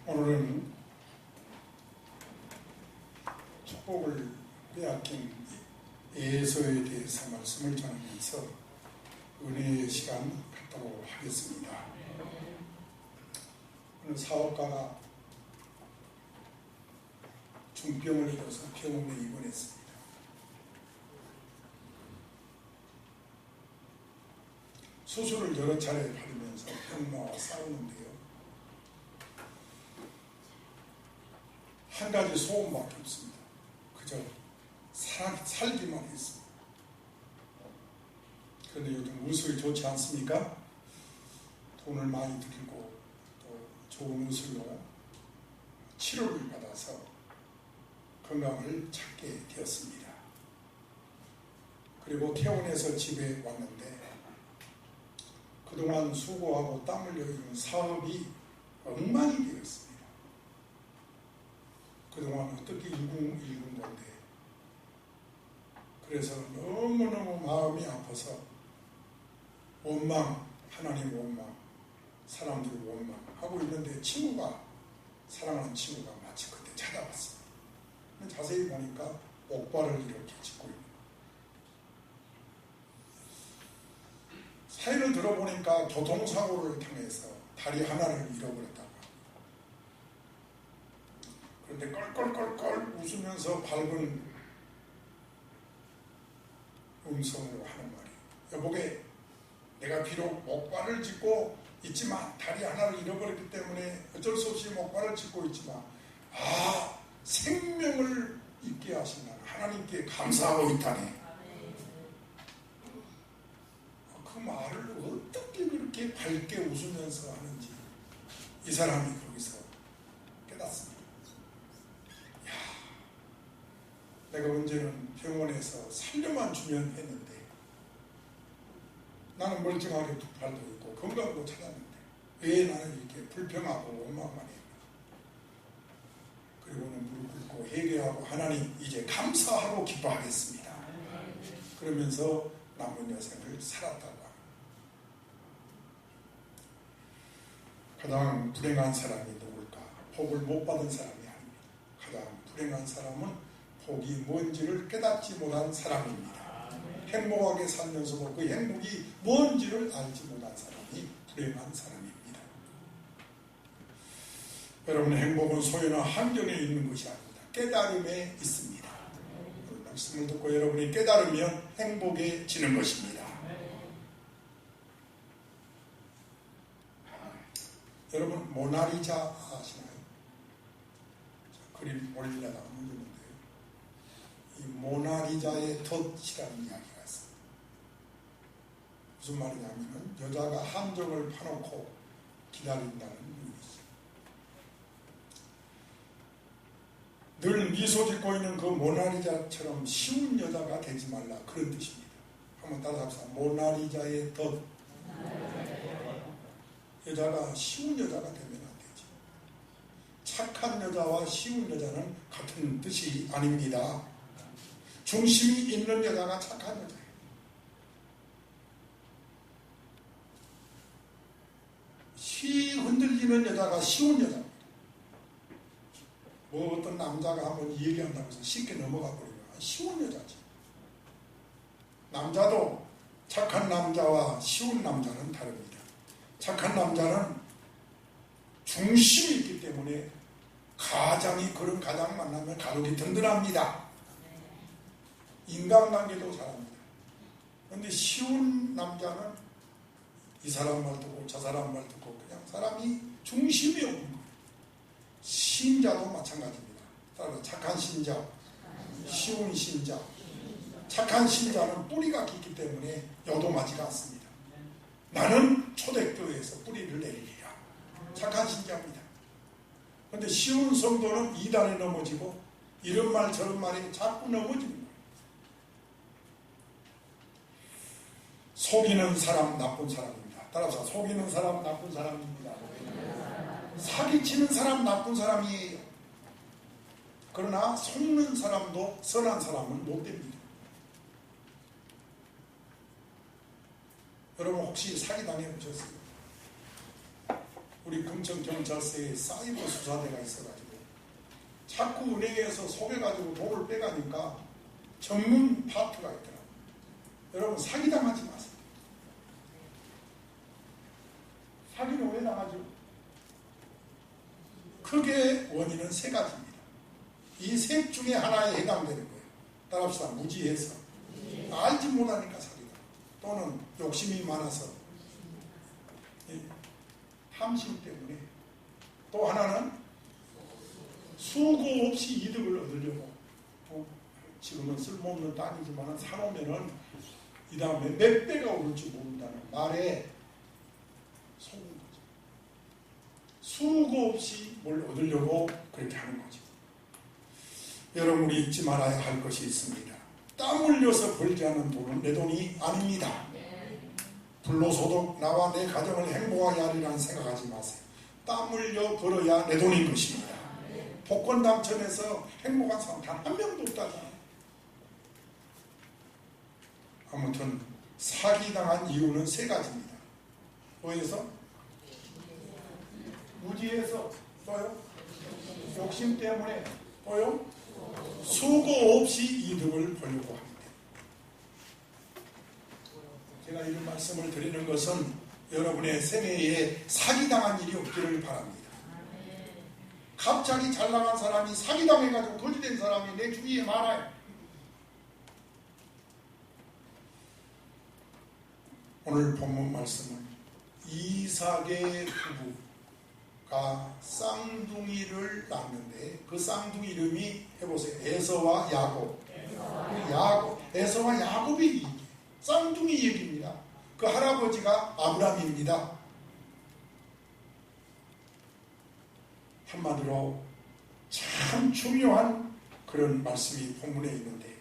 오늘은 축복을 빼앗긴 에서에 대해서 말씀을 전하면서 은혜의 시간 갖도록 하겠습니다. 오늘 사업가가 중병을 입어서 병원에 입원했습니다. 수술을 여러 차례 받으면서 병마와 싸우는데요. 한 가지 소원밖에 없습니다. 그저 살기만 했습니다. 그런데 요즘 의술이 좋지 않습니까? 돈을 많이 들이고 또 좋은 의술로 치료를 받아서 건강을 찾게 되었습니다. 그리고 퇴원해서 집에 왔는데 그동안 수고하고 땀 흘려 있는 사업이 엉망이 되었습니다. 그동안 어떻게 일군 건데 그래서 너무너무 마음이 아파서 원망, 하나님 원망, 사람들 원망 하고 있는데 사랑하는 친구가 마치 그때 찾아왔습니다. 자세히 보니까 옥발을 이렇게 짚고 있는 거예요. 사연을 들어보니까 교통사고를 당해서 다리 하나를 잃어버렸다고. 그런데 껄껄껄껄 웃으면서 밝은 음성으로 하는 말이, 여보게, 내가 비록 목발을 짚고 있지만 다리 하나를 잃어버렸기 때문에 어쩔 수 없이 목발을 짚고 있지만 생명을 있게 하신 하나님께 감사하고 있다네. 그 말을 어떻게 그렇게 밝게 웃으면서 하는지 이 사람이 거기서 깨닫습니다. 내가 언제는 병원에서 살려만 주면 했는데 나는 멀쩡하게 두 팔도 있고 건강도 찾았는데 왜 나는 이렇게 불평하고 원망만 했나. 그리고는 무릎 꿇고 회개하고 하나님 이제 감사하고 기뻐하겠습니다. 그러면서 남은 여생을 살았다고 합니다. 가장 불행한 사람이 누굴까? 복을 못 받은 사람이 아닙니다. 가장 불행한 사람은 복이 뭔지를 깨닫지 못한 사람입니다. 행복하게 살면서도 그 행복이 뭔지를 알지 못한 사람이 불행한 사람입니다. 여러분, 행복은 소유나 환경에 있는 것이 아닙니다. 깨달음에 있습니다. 오늘 말씀을 듣고 여러분이 깨달으면 행복해지는 것입니다. 여러분, 모나리자 아시나요? 그림 올리려다가 문제는데요. 이 모나리자의 덫이라는 이야기가 있습니다. 무슨 말이냐면 여자가 함정을 파놓고 기다린다는 의미죠. 늘 미소 짓고 있는 그 모나리자처럼 쉬운 여자가 되지 말라, 그런 뜻입니다. 한번 따라합시다. 모나리자의 덫. 여자가 쉬운 여자가 되면 안 되죠. 착한 여자와 쉬운 여자는 같은 뜻이 아닙니다. 중심이 있는 여자가 착한 여자예요. 흔들리는 여자가 쉬운 여자입니다. 뭐 어떤 남자가 한번 얘기한다고 해서 쉽게 넘어가 버리면 쉬운 여자지. 남자도 착한 남자와 쉬운 남자는 다릅니다. 착한 남자는 중심이 있기 때문에 그런 가장 만나면 가족이 든든합니다. 인간관계도 잘합니다. 그런데 쉬운 남자는 이 사람 말 듣고 저 사람 말 듣고 그냥 사람이 중심이 없는 거예요. 신자도 마찬가지입니다. 따라서 착한 신자, 쉬운 신자. 착한 신자는 뿌리가 깊기 때문에 요동하지가 않습니다. 나는 초대교회에서 뿌리를 내리리라. 착한 신자입니다. 그런데 쉬운 성도는 이단에 넘어지고 이런 말 저런 말에 자꾸 넘어지는 거예요. 속이는 사람 나쁜 사람입니다. 따라서 속이는 사람 나쁜 사람입니다. 사기치는 사람 나쁜 사람이에요. 그러나 속는 사람도 선한 사람은 못 됩니다. 여러분 혹시 사기 당해보셨어요? 우리 금천경찰서에 사이버 수사대가 있어가지고 자꾸 은행에서 속여가지고 돈을 빼가니까 전문 파트가 있더라고요. 여러분 사기당하지 마세요. 사기는 왜 당하죠? 크게 원인은 세 가지입니다. 이 셋 중에 하나에 해당되는 거예요. 따라합시다. 무지해서. 알지 못하니까 사기다. 또는 욕심이 많아서. 탐심 때문에. 또 하나는 수고 없이 이득을 얻으려고. 지금은 쓸모없는 땅이지만 사놓으면은 이 다음에 몇 배가 오를지 모른다는 말에 속은 거죠. 수고 없이 뭘 얻으려고 그렇게 하는 거죠. 여러분이 잊지 말아야 할 것이 있습니다. 땀 흘려서 벌지 않은 돈은 내 돈이 아닙니다. 불로소득 나와 내 가정을 행복하게 하리라는 생각하지 마세요. 땀 흘려 벌어야 내 돈인 것입니다. 복권 당첨해서 행복한 사람 단 한 명도 없다잖아요. 아무튼 사기당한 이유는 세 가지입니다. 뭐에서? 무지해서. 또요? 욕심 때문에. 또요? 수고 없이 이득을 보려고 합니다. 제가 이런 말씀을 드리는 것은 여러분의 생애에 사기당한 일이 없기를 바랍니다. 갑자기 잘 나간 사람이 사기당해가지고 거지된 사람이 내 주위에 많아요. 오늘 본문 말씀은 이삭의 부부가 쌍둥이를 낳는데 그 쌍둥이 이름이 해보세요. 에서와 야곱. 에서와 야곱이 쌍둥이 얘기입니다. 그 할아버지가 아브라함입니다. 한마디로 참 중요한 그런 말씀이 본문에 있는데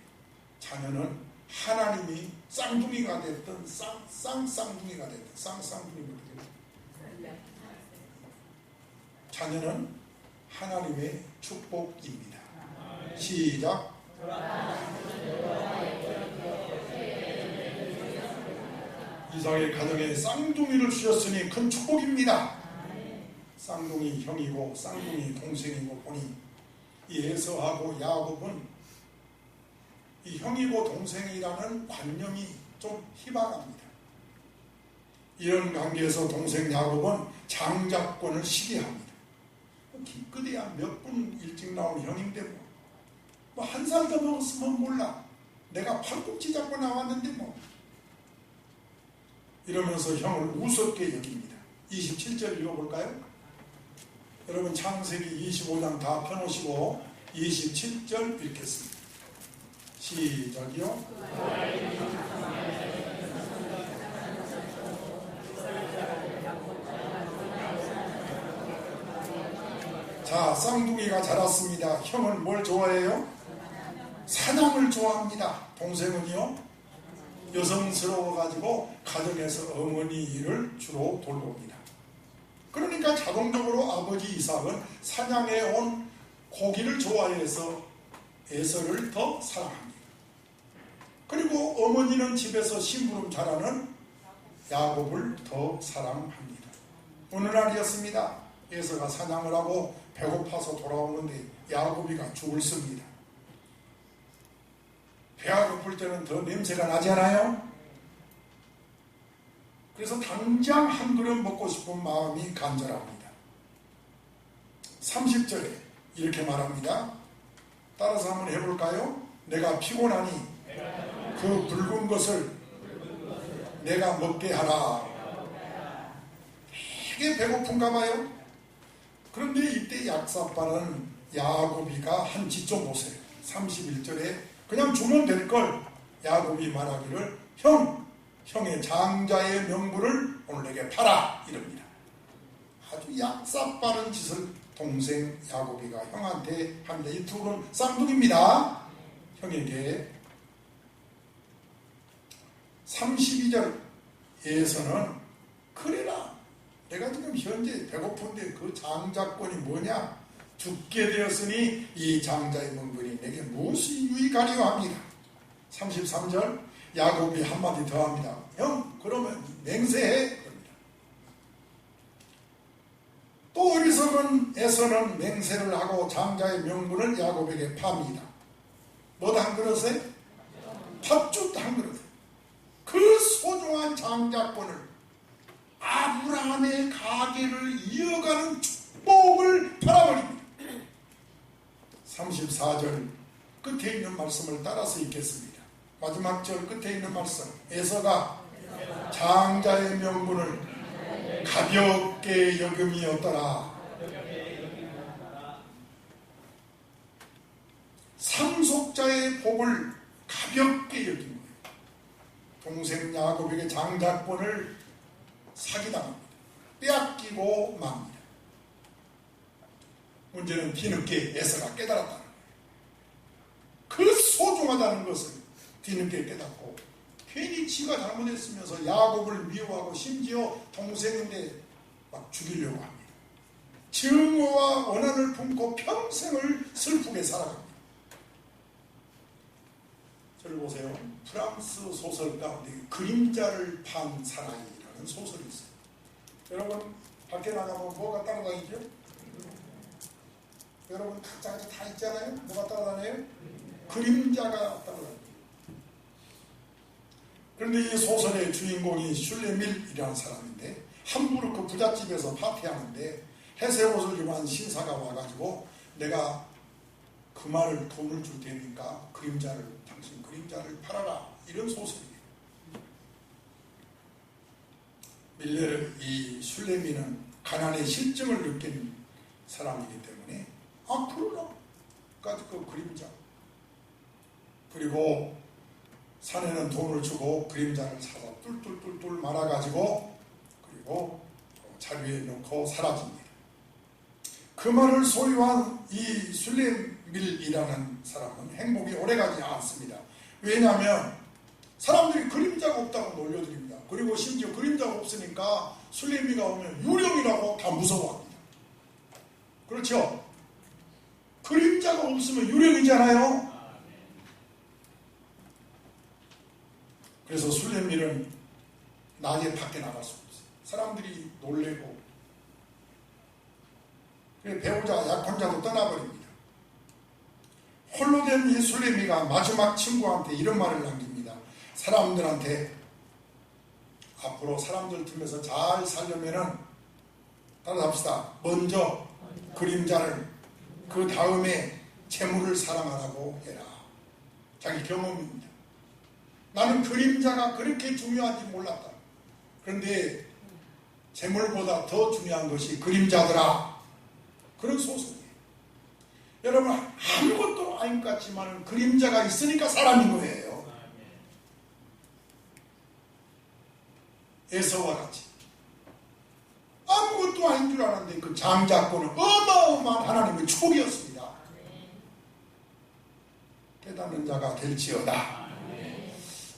자녀는 하나님이 쌍둥이가 됐든 쌍쌍둥이가 됐든 쌍쌍둥이가 됐든 자녀는 하나님의 축복입니다. 시작. 이삭의 가정에 쌍둥이를 주셨으니 큰 축복입니다. 쌍둥이 형이고 쌍둥이 동생이고 보니 이 에서하고 야곱은 이 형이고 동생이라는 관념이 좀 희박합니다. 이런 관계에서 동생 야곱은 장자권을 시기합니다. 기껏해야 몇 분 일찍 나온 형인데 뭐 한 살 더 먹었으면 몰라. 내가 팔꿈치 잡고 나왔는데 뭐 이러면서 형을 우습게 여깁니다. 27절 읽어볼까요? 여러분 창세기 25장 다 펴놓으시고 27절 읽겠습니다. 시작이요. 자, 쌍둥이가 자랐습니다. 형은 뭘 좋아해요? 사냥을 좋아합니다. 동생은요? 여성스러워가지고 가정에서 어머니 일을 주로 돌봅니다. 그러니까 자동적으로 아버지 이삭은 사냥해 온 고기를 좋아해서 에서를 더 사랑합니다. 그리고 어머니는 집에서 심부름 잘하는 야곱을 더 사랑합니다. 어느 날이었습니다. 에서가 사냥을 하고 배고파서 돌아오는데 야곱이가 죽을 씁니다. 배가 고플 때는 더 냄새가 나지 않아요? 그래서 당장 한 그릇 먹고 싶은 마음이 간절합니다. 30절에 이렇게 말합니다. 따라서 한번 해볼까요? 내가 피곤하니 그 붉은 것을 내가 먹게 하라. 되게 배고픈가 봐요. 그런데 이때 약사빠는 야곱이가 한 짓 좀 보세요. 31절에 그냥 주면 될걸. 야곱이 말하기를 형의 장자의 명분을 오늘 내게 팔아 이럽니다. 아주 약사빠른 짓을 동생 야곱이가 형한테 합니다. 이 둘은 쌍둥이입니다. 형에게 32절에서는 그래라. 내가 지금 현재 배고픈데 그 장자권이 뭐냐? 죽게 되었으니 이 장자의 명분이 내게 무엇이 유익하리요 합니다. 33절 야곱이 한마디 더 합니다. 형 그러면 맹세해. 또 어리석은 에서는 맹세를 하고 장자의 명분을 야곱에게 팝니다. 뭐다 한 그릇에? 팥죽 한 그릇에. 그 소중한 장자권을, 아브라함의 가계를 이어가는 축복을 팔아버립니다. 34절 끝에 있는 말씀을 따라서 읽겠습니다. 마지막 절 끝에 있는 말씀. 에서가 장자의 명분을 가볍게 여김이었더라. 상속자의 복을 가볍게 여긴 거예요. 동생 야곱에게 장자권을 사기당합니다. 빼앗기고 맙니다. 문제는 뒤늦게 에서가 깨달았다는 거예요. 그 소중하다는 것을 뒤늦게 깨닫고 괜히 지가 잘못했으면서 야곱을 미워하고 심지어 동생인데 막 죽이려고 합니다. 증오와 원한을 품고 평생을 슬프게 살아갑니다. 저를 보세요. 프랑스 소설 가운데 그림자를 판 사나이라는 소설이 있어요. 여러분 밖에 나가면 뭐가 따라다니죠? 여러분 각자 다 있잖아요. 뭐가 따라다녀요? 그림자가 따라다녀요. 그런데 이 소설의 주인공이 슐레밀이라는 사람인데 함부르크 그 부잣집에서 파티하는데 회색 옷을 입은 신사가 와가지고 내가 그 말을 돈을 줄 테니까 당신 그림자를 팔아라, 이런 소설이에요. 이 슐레밀은 가난의 실증을 느낀 사람이기 때문에 그러나 그 그림자, 그리고 사내는 돈을 주고 그림자를 사서 뚫뚫뚫뚫 말아가지고 그리고 자루에 넣고 사라집니다. 그 말을 소유한 이 슐레밀이라는 사람은 행복이 오래가지 않습니다. 왜냐하면 사람들이 그림자가 없다고 놀려드립니다. 그리고 심지어 그림자가 없으니까 슐레밀이가 오면 유령이라고 다 무서워합니다. 그렇죠? 그림자가 없으면 유령이잖아요. 그래서 슐레밀은 낮에 밖에 나갈 수 없어요. 사람들이 놀래고, 배우자 약혼자도 떠나버립니다. 홀로 된 이 슐레밀가 마지막 친구한테 이런 말을 남깁니다. 사람들한테 앞으로 사람들 틈에서 잘 살려면은 따라합시다. 먼저 그림자를, 그 다음에 재물을 사랑하라고 해라. 자기 경험입니다. 나는 그림자가 그렇게 중요한지 몰랐다. 그런데 재물보다 더 중요한 것이 그림자더라. 그런 소설이에요. 여러분 아무것도 아닌 것 같지만 그림자가 있으니까 사람인 거예요. 에서와 같이 아무것도 아닌 줄 알았는데 그 장자권은 어마어마한 하나님의 축복이었습니다. 깨닫는 자가 될지어다.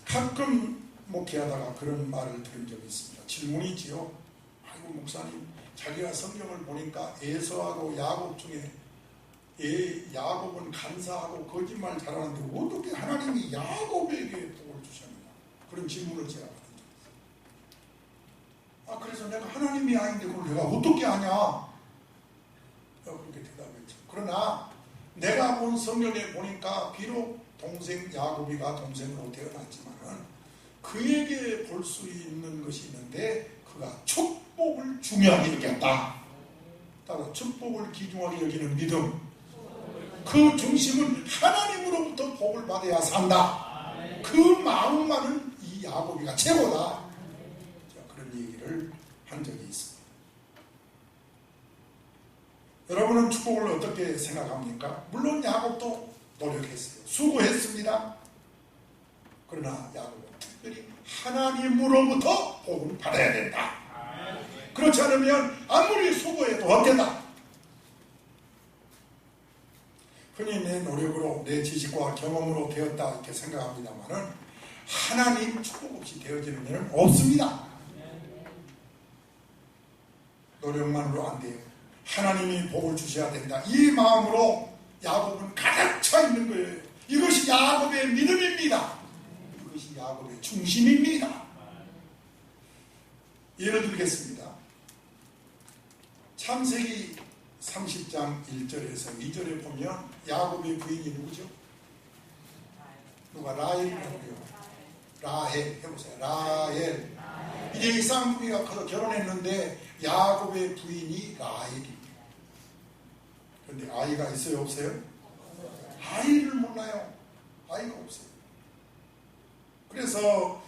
가끔 목회하다가 그런 말을 들은 적이 있습니다. 질문이지요. 아이고 목사님, 자기가 성경을 보니까 에서하고 야곱 중에 야곱은 간사하고 거짓말 잘하는데 어떻게 하나님이 야곱에게 복을 주셨느냐, 그런 질문을 제가 받은 적이 있어요. 그래서 내가 하나님이 아닌데 그걸 내가 어떻게 아냐, 그렇게 대답했죠. 그러나 내가 본 성경에 보니까 비록 동생 야곱이가 동생으로 태어났지만은 그에게 볼 수 있는 것이 있는데 그가 축복을 중요하게 여겼다. 따라 축복을 귀중하게 여기는 믿음, 그 중심은 하나님으로부터 복을 받아야 산다. 그 마음만은 이 야곱이가 최고다. 그런 얘기를 한 적이 있습니다. 여러분은 축복을 어떻게 생각합니까? 물론 야곱도 노력했어요. 수고했습니다. 그러나 야곱은 특별히 하나님으로부터 복을 받아야 된다. 그렇지 않으면 아무리 수고해도 없겠다. 흔히 내 노력으로, 내 지식과 경험으로 되었다 이렇게 생각합니다만은 하나님 축복 없이 되어지는 일은 없습니다. 노력만으로 안 돼요. 하나님이 복을 주셔야 된다. 이 마음으로 야곱은 가득 차 있는 거예요. 이것이 야곱의 믿음입니다. 이것이 야곱의 중심입니다. 예를 들겠습니다. 창세기 30장 1절에서 2절에 보면 야곱의 부인이 누구죠? 누가? 라헬이라고요. 라헬 해보세요. 라헬. 이제 이 쌍둥이가 커서 결혼했는데 야곱의 부인이 라헬입니다. 그런데 아이가 있어요? 없어요? 아이를 몰라요. 아이가 없어요. 그래서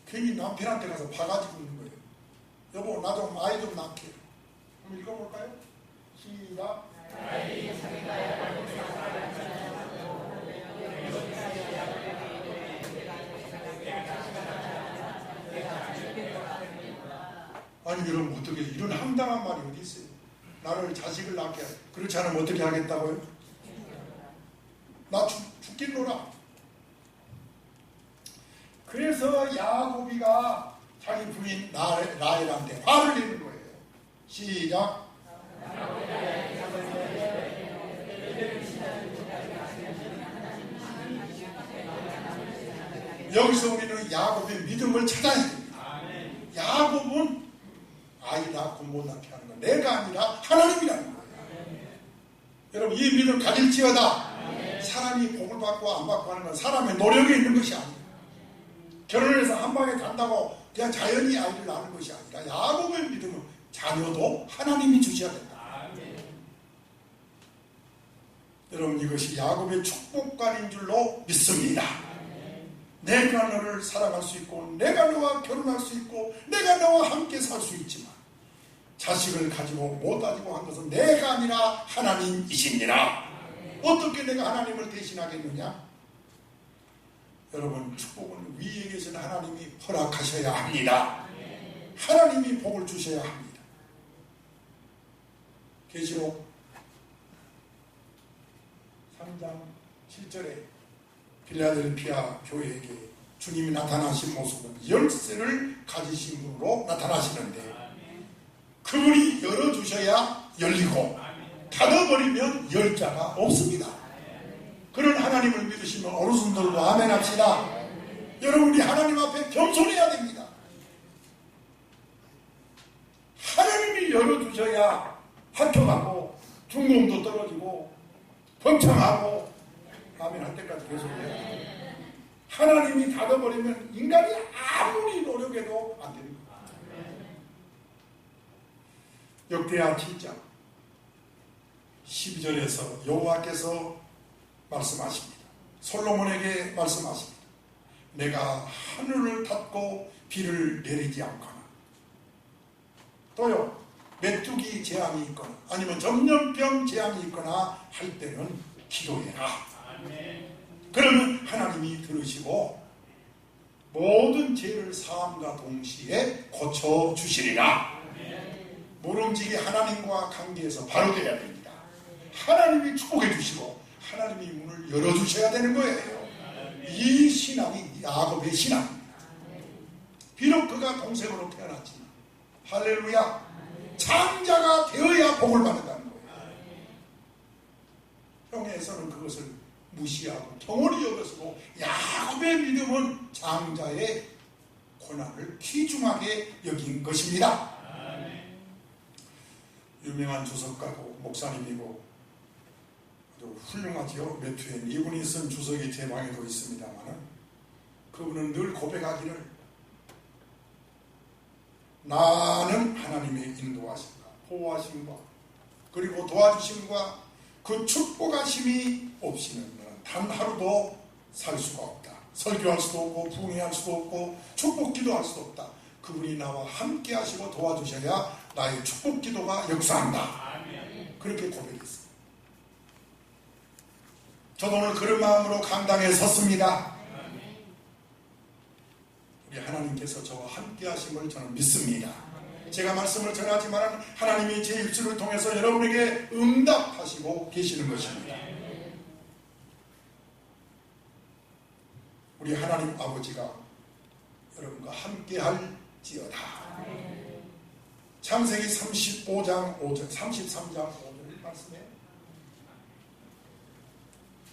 괜히 남편한테 가서 봐가지고 있는 거예요. 여보, 나 좀 아이 좀 낳게. 한번 읽어볼까요? 시작. 아니 여러분, 어떻게 이런 황당한 말이 어디 있어요? 나를 자식을 낳게 그렇지 않으면 어떻게 하겠다고요? 나 죽겠노라. 그래서 야곱이가 자기 부인 라헬한테 화를 내는 거예요. 시작. 여기서 우리는 야곱의 믿음을 찾아야 됩니다. 야곱은 아이 낳고 못 낳게 하는 건 내가 아니라 하나님이라는 거예요. 여러분, 이 믿음 가질지어다. 사람이 복을 받고 안 받고 하는 건 사람의 노력에 있는 것이 아니에요. 결혼을 해서 한 방에 간다고 그냥 자연히 아이를 낳는 것이 아니라 야곱의 믿음은 자녀도 하나님이 주셔야 된다. 여러분, 이것이 야곱의 축복관인 줄로 믿습니다. 내가 너를 사랑할 수 있고 내가 너와 결혼할 수 있고 내가 너와 함께 살 수 있지만 자식을 가지고 못 가지고 한 것은 내가 아니라 하나님이시니라. 어떻게 내가 하나님을 대신하겠느냐? 여러분, 축복은 위에 계신 하나님이 허락하셔야 합니다. 하나님이 복을 주셔야 합니다. 계시록 3장 7절에 필라델피아 교회에게 주님이 나타나신 모습은 열쇠를 가지신 분으로 나타나시는데 그분이 열어주셔야 열리고 닫아버리면 열 자가 없습니다. 그런 하나님을 믿으시면 어르신들도 아멘 합시다. 여러분이 하나님 앞에 겸손해야 됩니다. 하나님이 열어주셔야 학교 가고 중공도 떨어지고 번창하고 아멘 할 때까지 계속 해요. 하나님이 닫아버리면 인간이 아무리 노력해도 안 됩니다. 역대하 7장 12절에서 여호와께서 말씀하십니다. 솔로몬에게 말씀하십니다. 내가 하늘을 닫고 비를 내리지 않거나 또요 메뚜기 재앙이 있거나 아니면 전염병 재앙이 있거나 할 때는 기도해라. 그러면 하나님이 들으시고 모든 죄를 사함과 동시에 고쳐주시리라. 모름지기 하나님과 관계에서 바로 돼야 됩니다. 하나님이 축복해 주시고 하나님이 문을 열어주셔야 되는 거예요. 이 신앙이 야곱의 신앙입니다. 비록 그가 동생으로 태어났지만 할렐루야, 장자가 되어야 복을 받는다는 거예요. 형에서는 그것을 무시하고 경홀히 여겼고 야곱의 믿음은 장자의 고난을 귀중하게 여긴 것입니다. 유명한 주석가고 목사님이고 아주 훌륭하지요. 메투엔 이분이 쓴 주석이 제 방에도 있습니다만 그분은 늘 고백하기를 나는 하나님의 인도하심과 보호하심과 그리고 도와주심과 그 축복하심이 없이는 단 하루도 살 수가 없다. 설교할 수도 없고 부흥할 수도 없고 축복 기도할 수도 없다. 그분이 나와 함께 하시고 도와주셔야 나의 축복 기도가 역사한다. 그렇게 고백했습니다. 저도 오늘 그런 마음으로 강당에 섰습니다. 우리 하나님께서 저와 함께 하심을 저는 믿습니다. 제가 말씀을 전하지만 하나님이 제 입술을 통해서 여러분에게 응답하시고 계시는 것입니다. 우리 하나님 아버지가 여러분과 함께 할지어다. 창세기 35장 5절, 33장 5절 말씀에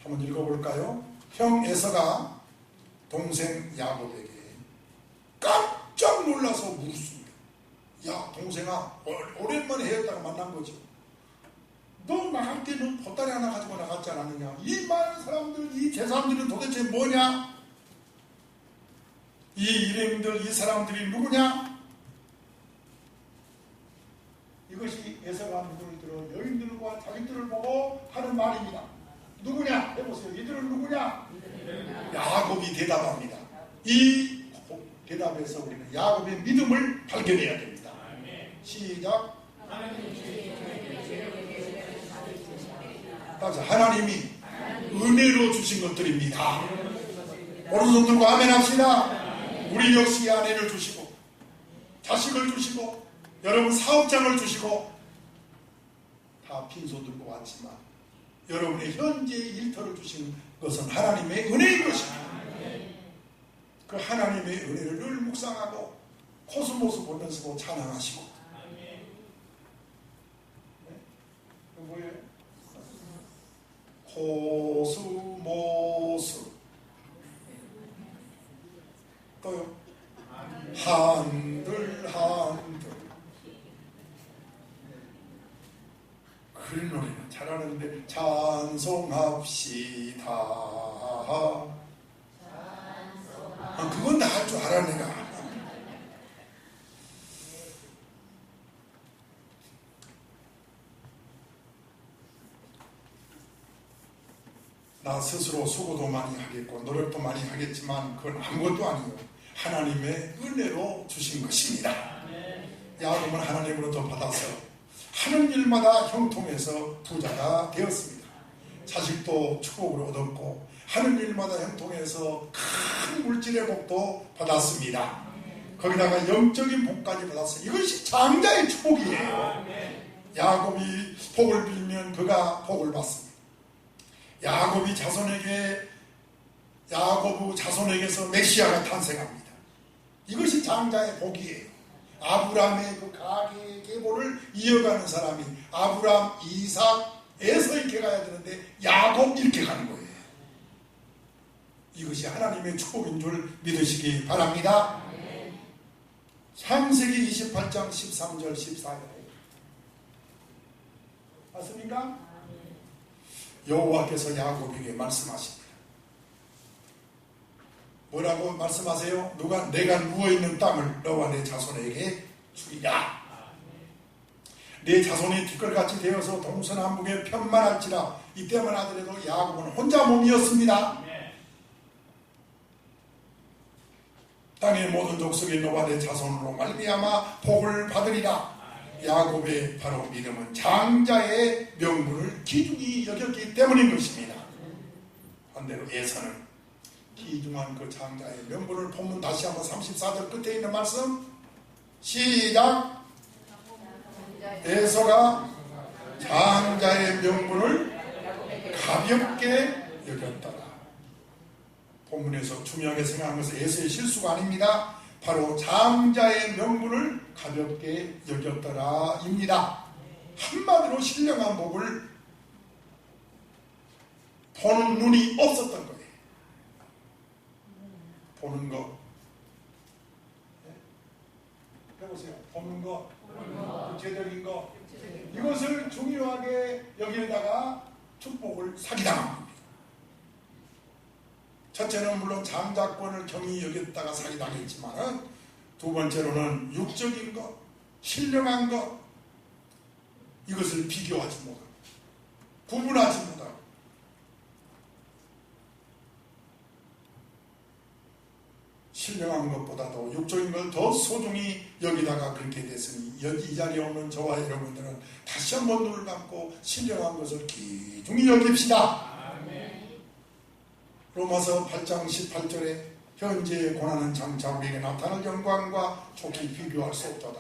한번 읽어볼까요? 형 에서가 동생 야곱에게 깜짝 놀라서 물었습니다. 야 동생아 오랜만에 헤어졌다가 만난 거죠. 너 나갈 때는 보따리 하나 가지고 나갔지 않았느냐. 이 많은 사람들, 이 제사장들은 도대체 뭐냐. 이 일행들, 이 사람들이 누구냐. 이것이 에서가 누구를 들어 여인들과 자기들을 보고 하는 말입니다. 누구냐 해보세요. 이들은 누구냐. 야곱이 대답합니다. 이 대답에서 우리는 야곱의 믿음을 발견해야 됩니다. 시작. 맞아. 하나님이 은혜로 주신 것들입니다. 오른손 들고 아멘 합시다. 우리 역시 아내를 주시고 자식을 주시고 여러분 사업장을 주시고 다 빈손 들고 왔지만 여러분의 현재 일터를 주신 것은 하나님의 은혜인 것입니다. 그 하나님의 은혜를 늘 묵상하고 코스모스 보면서 찬양하시고. 네? 뭐예요? 코스모스. 또요? 한들 한들. 그런 노래는 잘하는데 찬송합시다. 그건 다 할 줄 알아 내가. 나 스스로 수고도 많이 하겠고 노력도 많이 하겠지만 그건 아무것도 아니에요. 하나님의 은혜로 주신 것입니다. 야곱은 하나님으로부터 받아서 하는 일마다 형통해서 부자가 되었습니다. 자식도 축복을 얻었고 하는 일마다 형통해서 큰 물질의 복도 받았습니다. 거기다가 영적인 복까지 받았어요. 이것이 장자의 축복이에요. 야곱이 복을 빌면 그가 복을 받습니다. 야곱 자손에게서 메시아가 탄생합니다. 이것이 장자의 복이에요. 아브라함의 그 가계의 계보를 이어가는 사람이 아브라함, 이삭에서 이렇게 가야 되는데 야곱 이렇게 가는 거예요. 이것이 하나님의 축복인 줄 믿으시기 바랍니다. 창세기 28장 13절 14절 맞습니까? 여호와께서 야곱에게 말씀하십니다. 뭐라고 말씀하세요? 내가 누워있는 땅을 너와 내 자손에게 주리라. 내 자손이 뒷걸같이 되어서 동서남북에 편만할지라. 이때만 하더라도 야곱은 혼자 몸이었습니다. 땅의 모든 족속이 너와 내 자손으로 말미암아 복을 받으리라. 야곱의 바로 믿음은 장자의 명분을 귀중히 여겼기 때문인 것입니다. 반대로 에서는 귀중한 그 장자의 명분을 본문 다시 한번 34절 끝에 있는 말씀 시작. 에서가 장자의 명분을 가볍게 여겼더라. 본문에서 중요하게 생각하는 것은 에서의 실수가 아닙니다. 바로 장자의 명분을 가볍게 여겼더라 입니다. 한마디로 신령한 복을 보는 눈이 없었던 거예요. 보는 거. 해보세요. 보는 거. 구체적인 거. 이것을 중요하게 여기다가 축복을 사기당한 겁니다. 첫째는 물론 장자권을 경히 여겼다가 사기당했지만 두 번째로는 육적인 것, 신령한 것 이것을 비교하지 못하고 구분하지 못하고 신령한 것보다도 육적인 걸 더 소중히 여기다가 그렇게 됐으니 이 자리에 오는 저와 여러분들은 다시 한번 눈을 감고 신령한 것을 귀중히 여깁시다. 로마서 8장 18절에 현재의 고난은 장차 우리에게 나타날 영광과 좋게 비교할 수 없도다.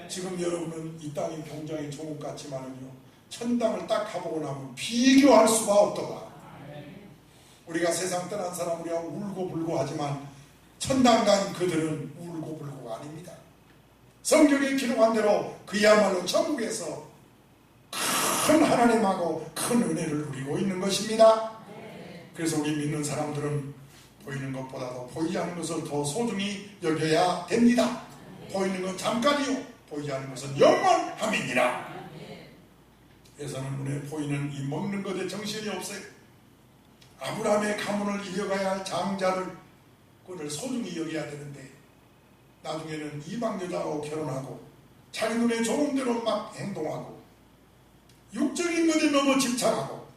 지금 여러분은 이 땅이 굉장히 좋은 것 같지만은요, 천당을 딱 가보고 나면 비교할 수가 없도다. 우리가 세상 떠난 사람 우리가 울고불고 하지만 천당 간 그들은 울고불고가 아닙니다. 성경에 기록한 대로 그야말로 천국에서 큰 하나님하고 큰 은혜를 누리고 있는 것입니다. 그래서 우리 믿는 사람들은 보이는 것보다도 보이지 않는 것을 더 소중히 여겨야 됩니다. 보이는 건 잠깐이요. 보이지 않는 것은 영원함이니라. 에서는 눈에 보이는 이 먹는 것에 정신이 없어요. 아브라함의 가문을 이어가야 할 장자를 그를 소중히 여겨야 되는데 나중에는 이방 여자하고 결혼하고 자기 눈에 좋은 대로 막 행동하고 육적인 것에 너무 집착하고.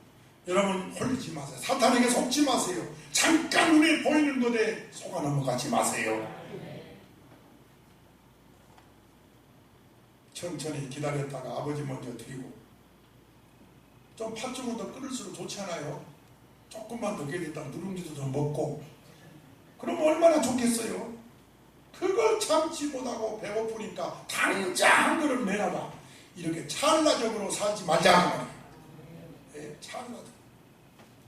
여러분 홀리지 마세요. 사탄에게 속지 마세요. 잠깐 눈에 보이는 것에 속아 넘어가지 마세요. 천천히 기다렸다가 아버지 먼저 드리고 좀 팥죽은 더 끓을수록 좋지 않아요? 조금만 더 기다렸다가 누룽지도 좀 먹고 그러면 얼마나 좋겠어요? 그걸 참지 못하고 배고프니까 당장 한 그릇 내놔라. 이렇게 찰나적으로 살지 말자 하는 말이에요. 네, 찰나적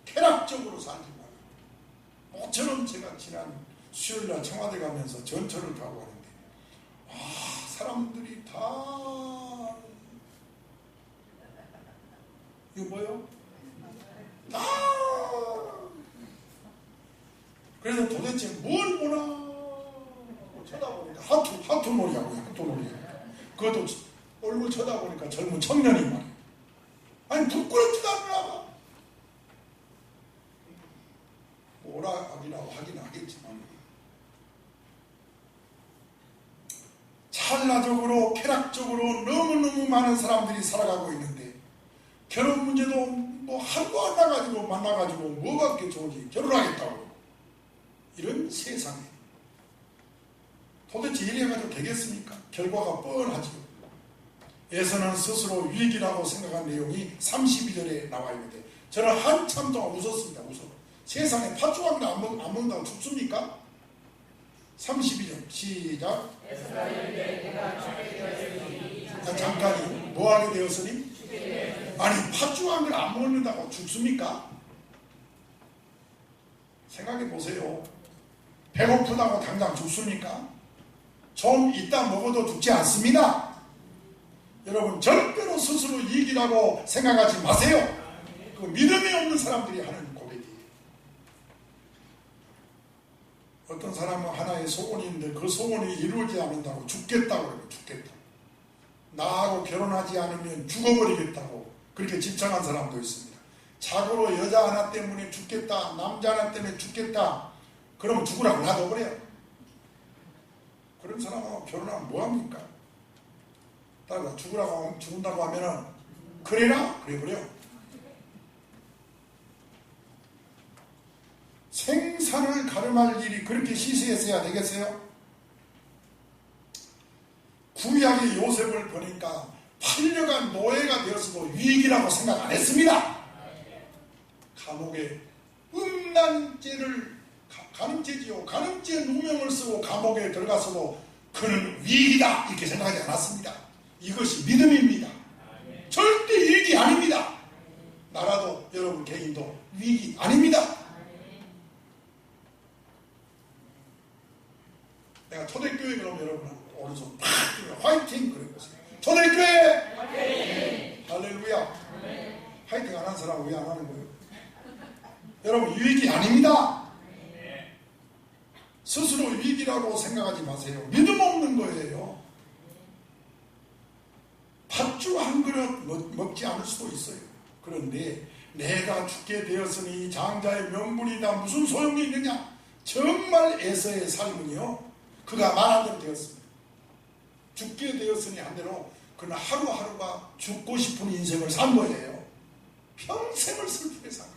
쾌락적으로 살지 말고. 모처럼 제가 지난 수요일날 청와대 가면서 전철을 타고 가는데 사람들이 다 이거 뭐요? 다 그래서 도대체 뭘 보나 쳐다보니까 하투놀이하고요. 하투놀이. 그것도 얼굴 쳐다보니까 젊은 청년이 말이에요. 아니 부끄럽지도 않나. 오락이라고 하긴 하겠지만 찰나적으로 쾌락적으로 너무너무 많은 사람들이 살아가고 있는데 결혼 문제도 뭐 하루 안 나가지고 만나가지고 뭐가 그렇게 좋은지 결혼하겠다고 이런 세상에 도대체 이래가지고 되겠습니까? 결과가 뻔하죠. 에서는 스스로 위기라고 생각한 내용이 32절에 나와 있는데 저는 한참 동안 웃었습니다. 세상에 팥죽한개 안 먹는다고 죽습니까? 32절 시작. 잠깐이 뭐하게 되었으니? 아니 팥죽한개를 안 먹는다고 죽습니까? 생각해 보세요. 배고프다고 당장 죽습니까? 좀 이따 먹어도 죽지 않습니다. 여러분 절대로 스스로 이익이라고 생각하지 마세요. 그 믿음이 없는 사람들이 하는 고백이에요. 어떤 사람은 하나의 소원이 있는데 그 소원이 이루어지지 않는다고 죽겠다고 그래요. 죽겠다. 나하고 결혼하지 않으면 죽어버리겠다고 그렇게 집착한 사람도 있습니다. 자고로 여자 하나 때문에 죽겠다. 남자 하나 때문에 죽겠다. 그러면 죽으라고 놔둬버려요. 그런 사람하고 결혼하면 뭐합니까? 따라서 죽는다고 하면은 그래라? 그래버려. 생산을 가름할 일이 그렇게 시시했어야 되겠어요? 구약의 요셉을 보니까 팔려간 노예가 되었어도 위기라고 생각 안 했습니다. 감옥에 음란죄를 간음죄지요. 간음죄 누명을 쓰고 감옥에 들어갔어도 그는 위기다 이렇게 생각하지 않았습니다. 이것이 믿음입니다. 절대 위기 아닙니다. 나라도 여러분 개인도 위기 아닙니다. 내가 초대교회 그러면 여러분 오른손 팍 화이팅 그랬어요. 초대교회 화이팅! 할렐루야. 화이팅 안 한 사람은 왜 안 하는 거예요? 여러분 위기 아닙니다. 스스로 위기라고 생각하지 마세요. 믿음 없는 거예요. 팥죽 한 그릇 먹지 않을 수도 있어요. 그런데 내가 죽게 되었으니 장자의 명분이다 무슨 소용이 있느냐. 정말 에서의 삶은요 그가 말한 대로 되었습니다. 죽게 되었으니 한 대로 그는 하루하루가 죽고 싶은 인생을 산 거예요. 평생을 슬프게 산 거예요.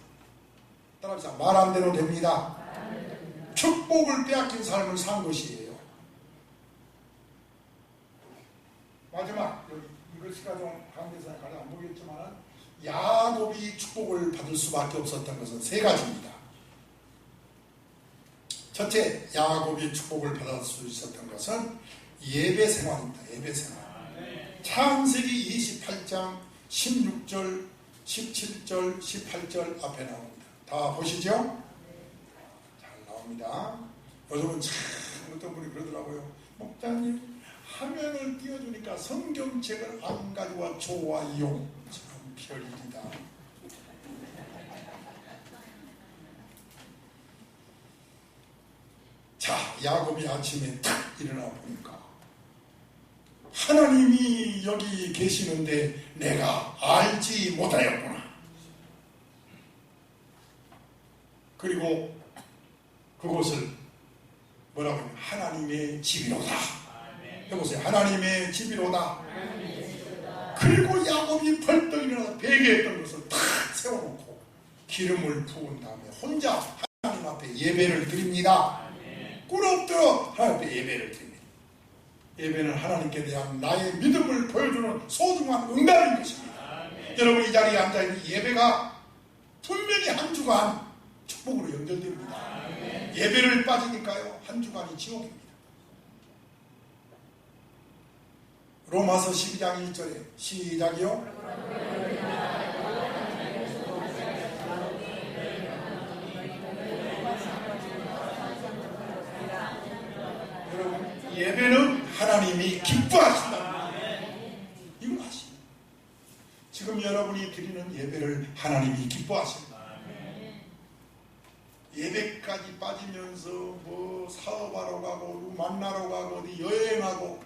따라서 말한 대로 됩니다. 축복을 빼앗긴 삶을 산 것이에요. 마지막 여기 이걸 시간 좀 관계에서 가장 안 보겠지만 야곱이 축복을 받을 수밖에 없었던 것은 세 가지입니다. 첫째, 야곱이 축복을 받을 수 있었던 것은 예배 생활입니다. 예배 생활. 창세기 28장 16절, 17절, 18절 앞에 나옵니다. 다 보시죠? 잘 나옵니다. 요즘은 참 어떤 분이 그러더라고요. 목사님 화면을 띄워주니까 성경책을 안 가져와 좋아요. 참 별일이다. 자, 야곱이 아침에 딱 일어나 보니까 하나님이 여기 계시는데 내가 알지 못하였구나. 그리고 그곳을 뭐라고 하냐, 하나님의 집이로다. 해보세요. 하나님의 집이로다. 그리고 야곱이 벌떡 일어나서 베개에 있던 것을 탁 세워놓고 기름을 부은 다음에 혼자 하나님 앞에 예배를 드립니다. 꿇 엎드려 하나님 앞에 예배를 드립니다. 예배는 하나님께 대한 나의 믿음을 보여주는 소중한 응답인 것입니다. 여러분, 이 자리에 앉아있는 예배가 분명히 한 주간 축복으로 연결됩니다. 예배를 빠지니까요, 한 주간이 지옥입니다. 로마서 12장 1절에 시작이요. 여러분, 예배는 하나님이 기뻐하신다. 이걸 아시죠? 지금 여러분이 드리는 예배를 하나님이 기뻐하신다. 예배까지 빠지면서 뭐 사업하러 가고 누구 만나러 가고 어디 여행하고.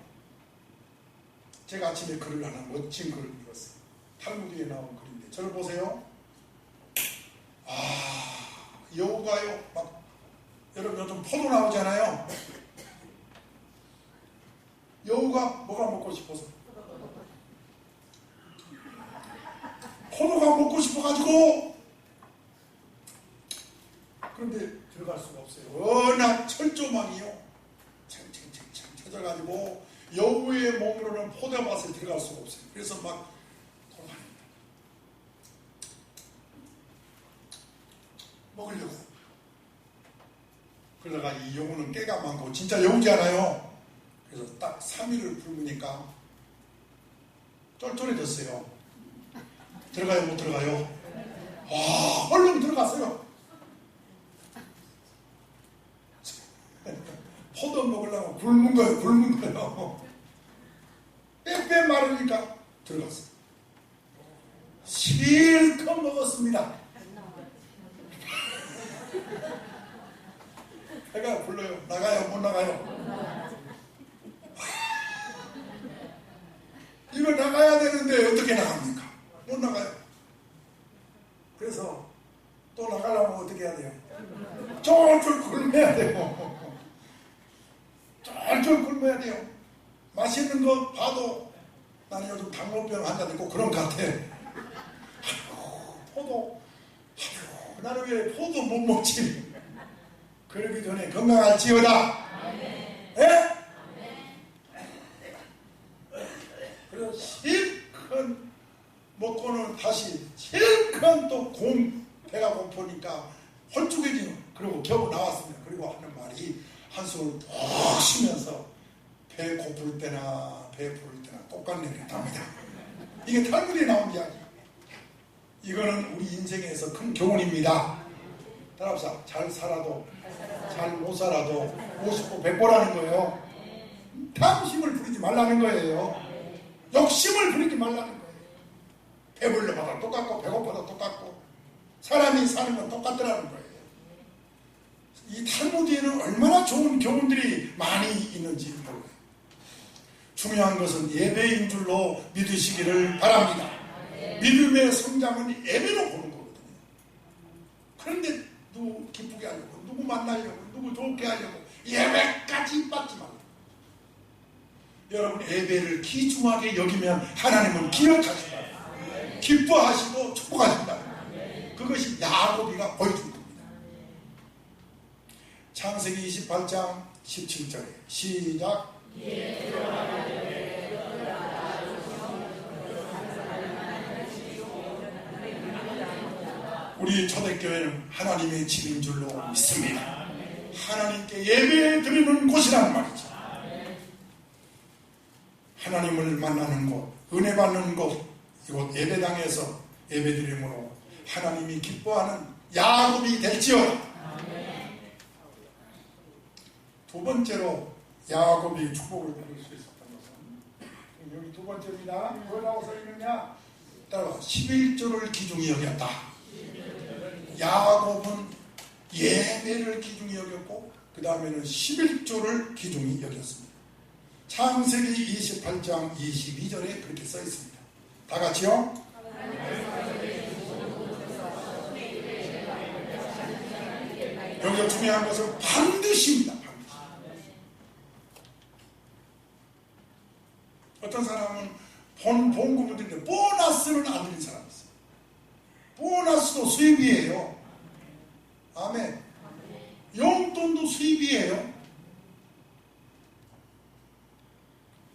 제가 아침에 글을 하나 멋진 글을 읽었어요. 탈무드에 나온 글인데 저를 보세요. 여우가요 막 여러분 요즘 포도 나오잖아요. 여우가 뭐가 먹고 싶어서 포도가 먹고 싶어가지고, 그런데 들어갈 수가 없어요. 워낙 철조망이요 챙챙챙챙 쳐져가지고 여우의 몸으로는 포도밭에 들어갈 수가 없어요. 그래서 막 돌아다닙니다. 먹으려고. 그러다가 이 여우는 깨가 많고 진짜 여우잖아요. 그래서 딱 3일을 붉으니까 쫄쫄해졌어요. 들어가요, 못 들어가요? 얼른 들어갔어요. 포도 먹으려고 굶은 거예요. 빼빼 마르니까 들어갔어요. 실컷 먹었습니다. 배가 불러요. 나가요, 못 나가요? 이거 나가야 되는데 어떻게 나갑니까? 못 나가요. 그래서 또 나가려면 어떻게 해야 돼요? 쫄쫄 굶어야 돼요. 쫄쫄 굶어야 돼요. 맛있는 거 봐도 나는 요즘 당뇨병 환자도 있고 그런 것 같아. 포도. 나는 왜 포도 못 먹지? 그러기 전에 건강할지어다. 예? 그래서 실컷 먹고는 다시 실컷 또 배가 고프니까 홀쭉해지는, 그리고 겨우 나왔습니다. 그리고 하는 말이 한숨을 푹 쉬면서 배 고플 때나 배 부를 때나 똑같네 그랬답니다. 이게 탈무드에 나온 이야기. 이거는 우리 인생에서 큰 교훈입니다. 따라합시다. 잘 살아도 잘 못 살아도 50보 100보라는 거예요. 탐심을 부리지 말라는 거예요. 욕심을 부리지 말라는 거예요. 배불러봐도 똑같고 배고파도 똑같고 사람이 사는 건 똑같더라는 거예요. 이 탈무드에는 얼마나 좋은 교훈들이 많이 있는지 몰라요. 중요한 것은 예배인 줄로 믿으시기를 바랍니다. 믿음의 성장은 예배로 보는 거거든요. 그런데 누구 기쁘게 하려고, 누구 만나려고, 누구 좋게 하려고 예배까지 받지 말고. 여러분, 예배를 귀중하게 여기면 하나님은 기억하신다. 기뻐하시고 축복하신다. 그것이 야곱이가 보여준 겁니다. 창세기 28장 17절에 시작. 우리 초대교회는 하나님의 집인 줄로 믿습니다. 하나님께 예배 드리는 곳이란 말이죠. 하나님을 만나는 곳, 은혜 받는 곳, 이곳 예배당에서 예배 드림으로 하나님이 기뻐하는 야곱이 될지어다. 두 번째로 야곱이 축복을 받을 수 있었던 것은, 여기 두 번째입니다. 뭐라고 써 있느냐? 따라 11조를 기중히 여겼다. 야곱은 예배를 기중히 여겼고 그 다음에는 11조를 기중히 여겼습니다. 창세기 28장 22절에 그렇게 써 있습니다. 다 같이요. 여기서 중요한 것은 반드시입니다. 반드시. 어떤 사람은 본금을 드리는데 보너스는 안 드린 사람이 있어요. 보너스도 수입이에요. 아멘. 용돈도 수입이에요.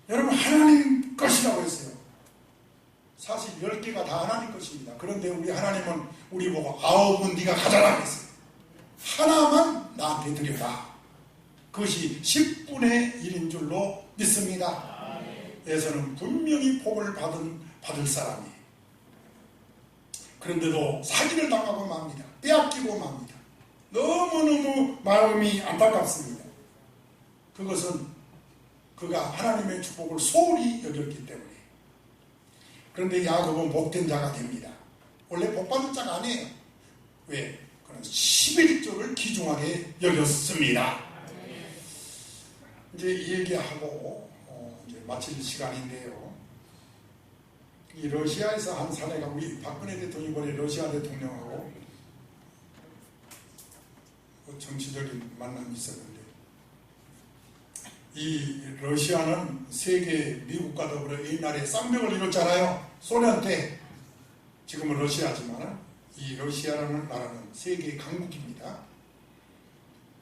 여러분, 하나님 것이라고 했어요. 사실 10개가 다 하나님 것입니다. 그런데 우리 하나님은 우리 보고 9은 네가 가져라 했어요. 하나만 나한테 드려라. 그것이 10분의 1인 줄로 믿습니다. 에서는 분명히 복을 받을 사람이. 그런데도 사기를 당하고 맙니다. 빼앗기고 맙니다. 너무너무 마음이 안타깝습니다. 그것은 그가 하나님의 축복을 소홀히 여겼기 때문에. 그런데 야곱은 복된 자가 됩니다. 원래 복받은 자가 아니에요. 왜? 그는 11조를 귀중하게 여겼습니다. 이제 이 얘기하고 이제 마칠 시간인데요. 이 러시아에서 한 사례가 우리 박근혜 대통령이 이번에 러시아 대통령하고 정치적인 만남이 있었는데, 이 러시아는 세계 미국과 더불어 옛날에 쌍벽을 이뤘잖아요. 소련 때. 지금은 러시아지만 이 러시아라는 나라는 세계의 강국입니다.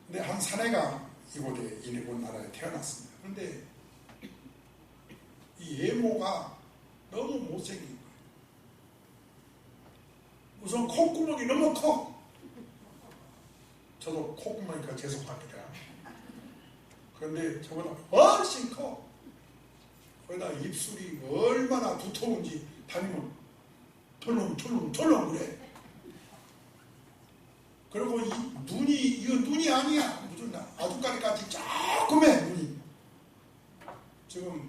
근데 한 사내가 이곳에 이곳 나라에 태어났습니다. 그런데 이 외모가 너무 못생긴 거예요. 우선 콧구멍이 너무 커. 저도 콧구멍이니까 죄송합니다. 그런데 저보다 훨씬 커. 거기다 입술이 얼마나 두터운지 다니면 털렁 그래. 그리고 이 눈이, 이거 눈이 아니야. 무슨 아주까지까지 조그매 눈이. 지금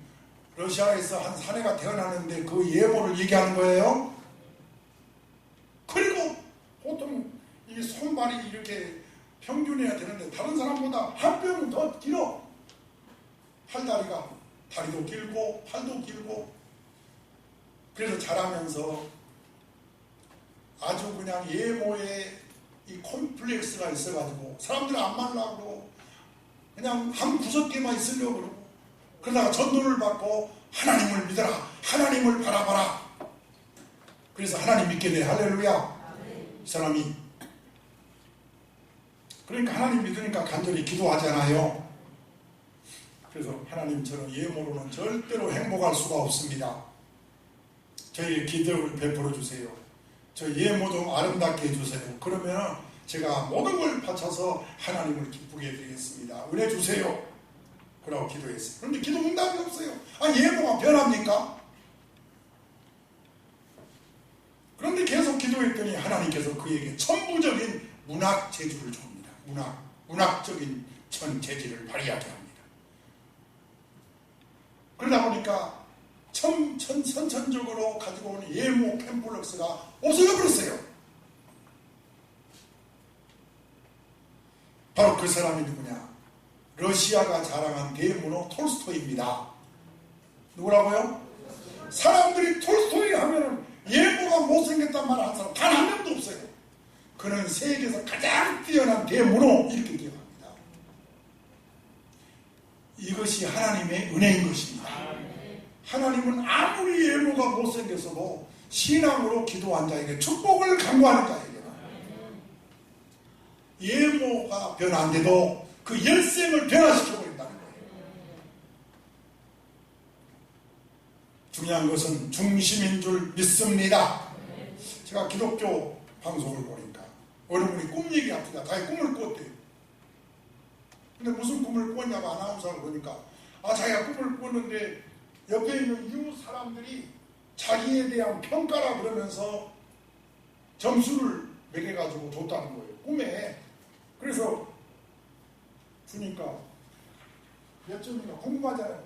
러시아에서 한 사내가 태어나는데 그 예보를 얘기하는 거예요. 그리고 보통 이 손발이 이렇게 평균해야 되는데 다른 사람보다 한 뼘은 더 길어. 팔다리가, 다리도 길고 팔도 길고. 그래서 자라면서 아주 그냥 예모에 이 콤플렉스가 있어가지고 사람들 안 만나고 그냥 한 구석에만 있으려고 그러고, 그러다가 전도를 받고 하나님을 믿어라, 하나님을 바라봐라. 그래서 하나님 믿게 돼. 할렐루야. 이 사람이 그러니까 하나님 믿으니까 간절히 기도하잖아요. 그래서 하나님처럼 예모로는 절대로 행복할 수가 없습니다. 저희 기도를 베풀어 주세요. 저 예모도 아름답게 해주세요. 그러면 제가 모든 걸 바쳐서 하나님을 기쁘게 해드리겠습니다. 은혜 주세요. 그러고 기도했어요. 그런데 기도 응답이 없어요. 예모가 변합니까? 그런데 계속 기도했더니 하나님께서 그에게 천부적인 문학 재주를 줍니다. 문학적인 재질을 발휘하게 합니다. 그러다 보니까 선천적으로 가지고 오는 예모 캠플럭스가 없어져 버렸어요. 바로 그 사람이 누구냐? 러시아가 자랑한 대문호 톨스토이입니다. 누구라고요? 사람들이 톨스토이 하면은 예모가 못생겼단 말 하는 사람 단 한 명도 없어요. 그는 세계에서 가장 뛰어난 대문호 이렇게 기억합니다. 이것이 하나님의 은혜인 것입니다. 하나님은 아무리 예모가 못생겼어도 신앙으로 기도한 자에게 축복을 강구하는 자에게는 예모가 변한데도 그 열sem을 변화시켜버린다는 거예요. 중요한 것은 중심인 줄 믿습니다. 제가 기독교 방송을 보니까 어느 분이 꿈 얘기합니다. 자기 꿈을 꿨대요. 근데 무슨 꿈을 꿨냐고 아나운서가 그러니까 자기가 꿈을 꿨는데 옆에 있는 이웃 사람들이 자기에 대한 평가라 그러면서 점수를 매겨가지고 줬다는 거예요. 꿈에. 그래서 주니까 몇 점인가 궁금하잖아요.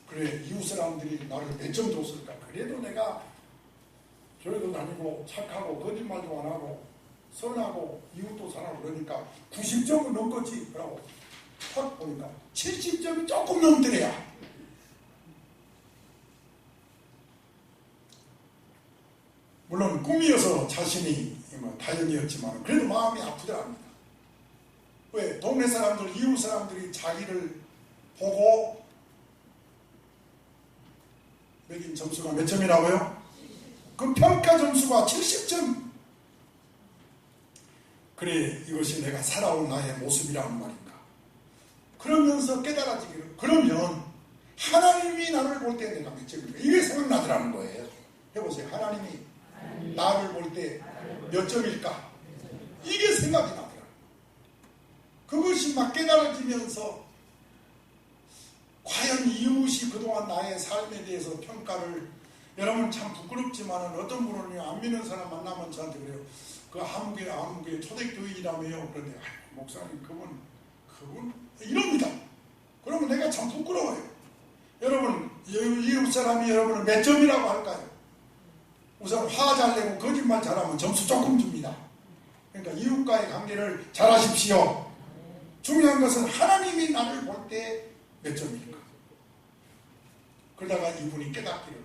그래, 이웃 사람들이 나를 몇 점 줬을까? 그래도 내가 교회도 다니고 착하고 거짓말도 안 하고 선하고 이웃도 사랑하고 그러니까 90점은 넘겠지. 그러고 탁 보니까 70점이 조금 넘더래야. 꿈이어서 자신이 다행이었지만 그래도 마음이 아프더랍니다. 왜? 동네 사람들, 이웃 사람들이 자기를 보고 매긴 점수가 몇 점이라고요? 그 평가 점수가 70점. 그래, 이것이 내가 살아온 나의 모습이라는 말인가. 그러면서 깨달아지기를, 그러면 하나님이 나를 볼 때 내가 몇 점인가, 이게 생각나더라는 거예요. 해보세요. 하나님이 나를 볼 때 몇 점일까? 이게 생각이 나더라. 그것이 막 깨달아지면서 과연 이웃이 그동안 나의 삶에 대해서 평가를, 여러분 참 부끄럽지만 어떤 분은 안 믿는 사람 만나면 저한테 그래요. 그 아무개 초대교인이라며요. 그런데 목사님 그분 이럽니다. 그러면 내가 참 부끄러워요. 여러분 이웃 사람이 여러분을 몇 점이라고 할까요? 우선 화 잘 내고 거짓말 잘하면 점수 조금 줍니다. 그러니까 이웃과의 관계를 잘하십시오. 중요한 것은 하나님이 나를 볼 때 몇 점일까? 그러다가 이분이 깨닫기를,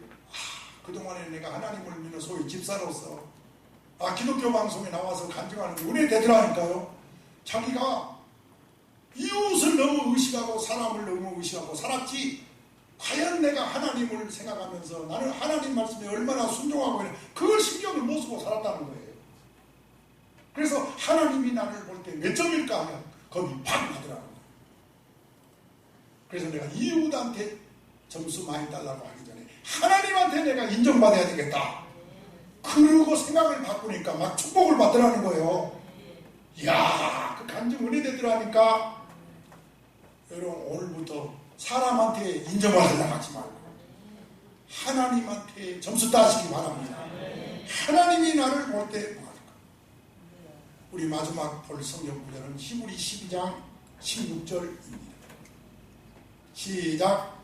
그동안에 내가 하나님을 믿는 소위 집사로서 기독교 방송에 나와서 간증하는 게 은혜 되더라니까요. 자기가 이웃을 너무 의식하고 사람을 너무 의식하고 살았지, 과연 내가 하나님을 생각하면서 나는 하나님 말씀에 얼마나 순종하고 있는, 그걸 신경을 못 쓰고 살았다는 거예요. 그래서 하나님이 나를 볼 때 몇 점일까 하면 겁이 팍 나더라고요. 그래서 내가 이웃한테 점수 많이 달라고 하기 전에 하나님한테 내가 인정받아야 되겠다. 그러고 생각을 바꾸니까 막 축복을 받더라는 거예요. 이야, 그 간증 은혜 되더라니까. 여러분 오늘부터 사람한테 인정을 하려고 하지 말고 하나님한테 점수 따시기 바랍니다. 하나님이 나를 볼 때 뭐할까? 우리 마지막 볼 성경 구절은 히브리 12장 16절입니다. 시작.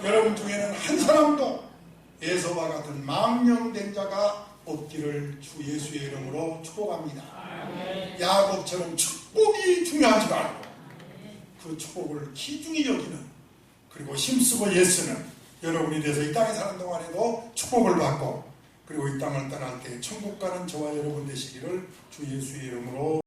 여러분 중에는 한 사람도 에서와 같은 망령된 자가 없기를 주 예수의 이름으로 축복합니다. 야곱처럼 축복이 중요하지 말고 그 축복을 귀중히 여기는, 그리고 힘쓰고 애쓰는 여러분이 돼서 이 땅에 사는 동안에도 축복을 받고, 그리고 이 땅을 떠날 때 천국 가는 저와 여러분 되시기를 주 예수의 이름으로